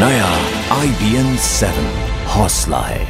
नया IBN 7 हौसला है।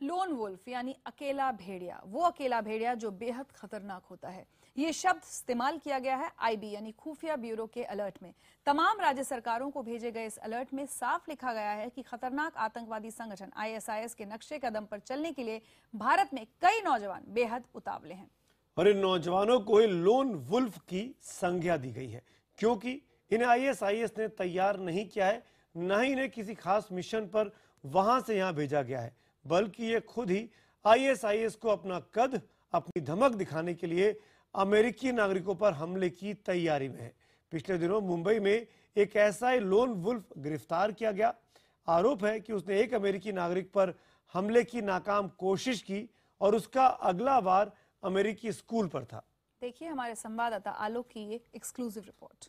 लोन वुल्फ यानी अकेला भेड़िया, वो अकेला भेड़िया जो बेहद खतरनाक होता है। ये शब्द इस्तेमाल किया गया है IB यानी खुफिया ब्यूरो के अलर्ट में। तमाम राज्य सरकारों को भेजे गए इस अलर्ट में साफ लिखा गया है कि खतरनाक आतंकवादी संगठन ISIS के नक्शे कदम पर चलने के लिए भारत में कई नौजवान बेहद उतावले हैं। और इन नौजवानों को लोन वुल्फ की संज्ञा दी गई है क्योंकि इन्हें ISIS ने तैयार नहीं किया है, न ही इन्हें किसी खास मिशन पर वहां से यहां भेजा गया है, बल्कि ये खुद ही ISIS को अपना कद, अपनी धमक दिखाने के लिए अमेरिकी नागरिकों पर हमले की तैयारी में है। पिछले दिनों मुंबई में एक ऐसा ही लोन वुल्फ गिरफ्तार किया गया। आरोप है कि उसने एक अमेरिकी नागरिक पर हमले की नाकाम कोशिश की और उसका अगला वार अमेरिकी स्कूल पर था। देखिए हमारे संवाददाता आलोक की ये एक्सक्लूसिव रिपोर्ट।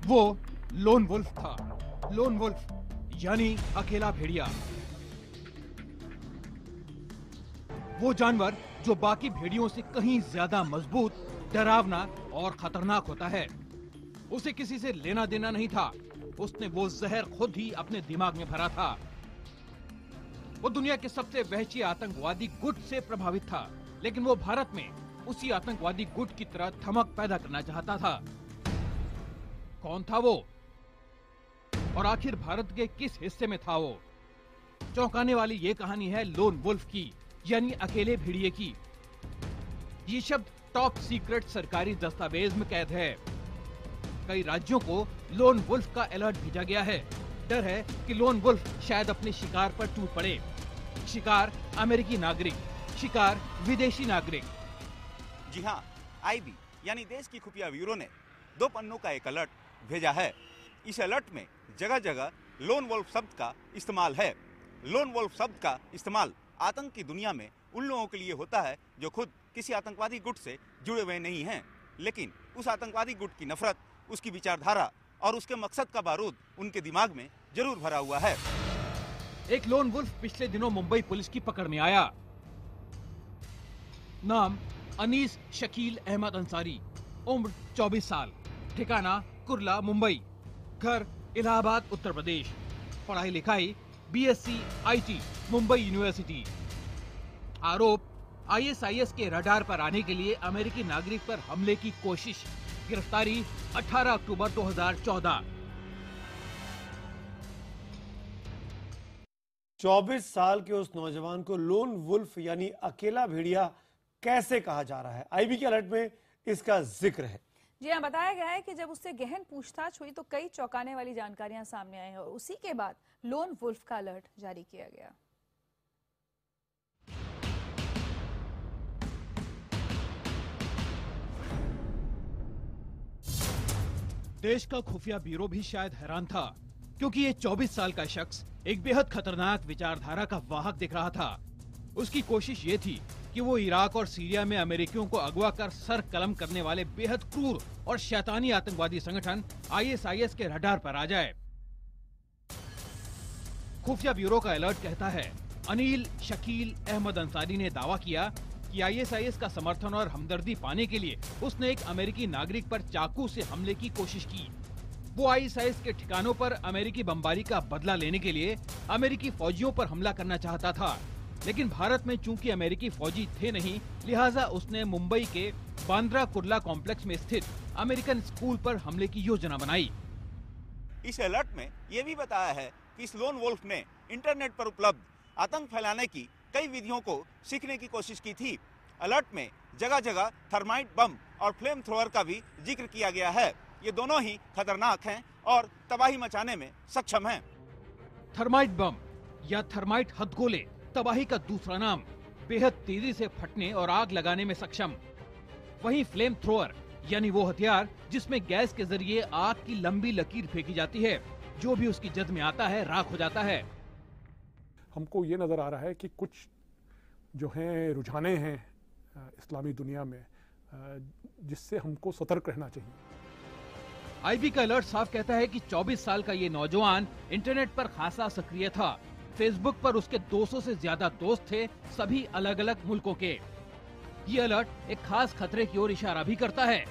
वो लोन वुल्फ था। लोन वुल्फ यानी अकेला भेड़िया, वो जानवर जो बाकी भेड़ियों से कहीं ज्यादा मजबूत, डरावना और खतरनाक होता है। उसे किसी से लेना देना नहीं था, उसने वो जहर खुद ही अपने दिमाग में भरा था। वो दुनिया के सबसे वहशी आतंकवादी गुट से प्रभावित था, लेकिन वो भारत में उसी आतंकवादी गुट की तरह धमक पैदा करना चाहता था। कौन था वो और आखिर भारत के किस हिस्से में था वो? चौंकाने वाली ये कहानी है लोन वुल्फ की, यानी अकेले भेड़िए की। ये शब्द टॉप सीक्रेट सरकारी दस्तावेज में कैद है। कई राज्यों को लोन वुल्फ का अलर्ट भेजा गया है। डर है कि लोन वुल्फ शायद अपने शिकार पर टूट पड़े। शिकार अमेरिकी नागरिक, शिकार विदेशी नागरिक। जी हाँ, IB यानी देश की खुफिया ब्यूरो ने 2 पन्नों का एक अलर्ट भेजा है। इस अलर्ट में जगह जगह लोन वुल्फ शब्द का इस्तेमाल है। लोन वुल्फ शब्द का इस्तेमाल आतंक की दुनिया में उन लोगों के लिए होता है जो खुद किसी आतंकवादी गुट से जुड़े हुए नहीं हैं, लेकिन उस आतंकवादी गुट की नफरत, उसकी विचारधारा और उसके मकसद का बारूद उनके दिमाग में जरूर भरा हुआ है। एक लोन वुल्फ पिछले दिनों मुंबई पुलिस की पकड़ में आया। नाम अनीस शकील अहमद अंसारी, उम्र 24 साल, ठिकाना कुर्ला मुंबई, घर इलाहाबाद उत्तर प्रदेश, पढ़ाई लिखाई BSc IT मुंबई यूनिवर्सिटी। आरोप ISIS के रडार पर आने के लिए अमेरिकी नागरिक पर हमले की कोशिश। गिरफ्तारी 18 अक्टूबर 2014। 24 साल के उस नौजवान को लोन वुल्फ यानी अकेला भेड़िया कैसे कहा जा रहा है? IB के अलर्ट में इसका जिक्र है। जी हाँ, बताया गया है कि जब उससे गहन पूछताछ हुई तो कई चौंकाने वाली जानकारियां सामने आई हैं और उसी के बाद लोन वुल्फ का अलर्ट जारी किया गया। देश का खुफिया ब्यूरो भी शायद हैरान था, क्योंकि ये 24 साल का शख्स एक बेहद खतरनाक विचारधारा का वाहक दिख रहा था। उसकी कोशिश ये थी कि वो इराक और सीरिया में अमेरिकियों को अगवा कर सर कलम करने वाले बेहद क्रूर और शैतानी आतंकवादी संगठन ISIS के रडार पर आ जाए। खुफिया ब्यूरो का अलर्ट कहता है, अनील शकील अहमद अंसारी ने दावा किया कि ISIS का समर्थन और हमदर्दी पाने के लिए उसने एक अमेरिकी नागरिक पर चाकू से हमले की कोशिश की। वो ISIS के ठिकानों पर अमेरिकी बमबारी का बदला लेने के लिए अमेरिकी फौजियों पर हमला करना चाहता था, लेकिन भारत में चूंकि अमेरिकी फौजी थे नहीं, लिहाजा उसने मुंबई के बांद्रा कुर्ला कॉम्प्लेक्स में स्थित अमेरिकन स्कूल पर हमले की योजना बनाई। इस अलर्ट में यह भी बताया है कि इस लोन वुल्फ ने इंटरनेट पर उपलब्ध आतंक फैलाने की कई विधियों को सीखने की कोशिश की थी। अलर्ट में जगह जगह थर्माइट बम और फ्लेम थ्रोअर का भी जिक्र किया गया है। ये दोनों ही खतरनाक हैं और तबाही मचाने में सक्षम हैं। थर्माइट बम या थर्माइट हथगोले तबाही का दूसरा नाम, बेहद तेजी से फटने और आग लगाने में सक्षम। वहीं फ्लेम थ्रोअर यानी वो हथियार जिसमें गैस के जरिए आग की लंबी लकीर फेंकी जाती है, जो भी उसकी जद में आता है राख हो जाता है। हमको ये नज़र आ रहा है कि कुछ जो हैं रुझाने हैं इस्लामी दुनिया में जिससे हमको सतर्क रहना चाहिए। आईबी का अलर्ट साफ कहता है कि 24 साल का ये नौजवान इंटरनेट पर खासा सक्रिय था। फेसबुक पर उसके 200 से ज्यादा दोस्त थे, सभी अलग अलग मुल्कों के। ये अलर्ट एक खास खतरे की ओर इशारा भी करता है।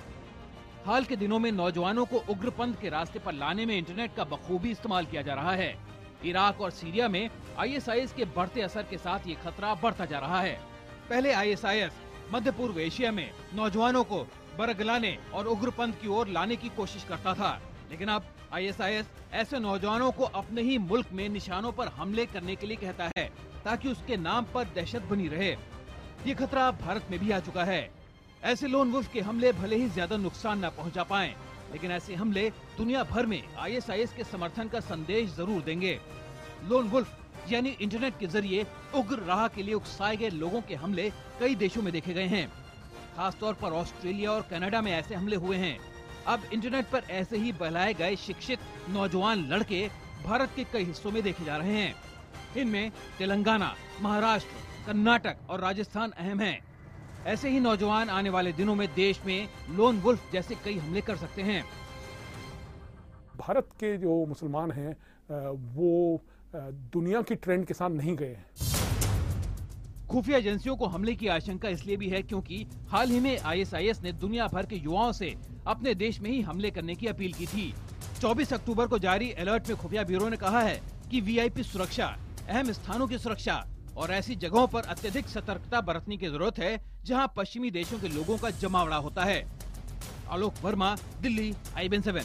हाल के दिनों में नौजवानों को उग्रपंथ के रास्ते पर लाने में इंटरनेट का बखूबी इस्तेमाल किया जा रहा है। इराक और सीरिया में आईएसआईएस के बढ़ते असर के साथ ये खतरा बढ़ता जा रहा है। पहले आईएसआईएस मध्य पूर्व एशिया में नौजवानों को बरगलाने और उग्रपंथ की ओर लाने की कोशिश करता था, लेकिन अब आईएसआईएस ऐसे नौजवानों को अपने ही मुल्क में निशानों पर हमले करने के लिए कहता है ताकि उसके नाम पर दहशत बनी रहे। ये खतरा भारत में भी आ चुका है। ऐसे लोन वुल्फ के हमले भले ही ज्यादा नुकसान न पहुंचा पाएं, लेकिन ऐसे हमले दुनिया भर में आईएसआईएस के समर्थन का संदेश जरूर देंगे। लोन वुल्फ यानी इंटरनेट के जरिए उग्र राह के लिए उकसाए गए लोगों के हमले कई देशों में देखे गए हैं। खासतौर पर ऑस्ट्रेलिया और कनाडा में ऐसे हमले हुए हैं। अब इंटरनेट पर ऐसे ही बहलाए गए शिक्षित नौजवान लड़के भारत के कई हिस्सों में देखे जा रहे हैं। इनमें तेलंगाना, महाराष्ट्र, कर्नाटक और राजस्थान अहम हैं। ऐसे ही नौजवान आने वाले दिनों में देश में लोन वुल्फ जैसे कई हमले कर सकते हैं। भारत के जो मुसलमान हैं वो दुनिया की ट्रेंड के साथ नहीं गए हैं। खुफिया एजेंसियों को हमले की आशंका इसलिए भी है क्योंकि हाल ही में आईएसआईएस ने दुनिया भर के युवाओं से अपने देश में ही हमले करने की अपील की थी। 24 अक्टूबर को जारी अलर्ट में खुफिया ब्यूरो ने कहा है कि वीआईपी सुरक्षा, अहम स्थानों की सुरक्षा और ऐसी जगहों पर अत्यधिक सतर्कता बरतने की जरूरत है जहां पश्चिमी देशों के लोगों का जमावड़ा होता है। आलोक वर्मा, दिल्ली, IBN7।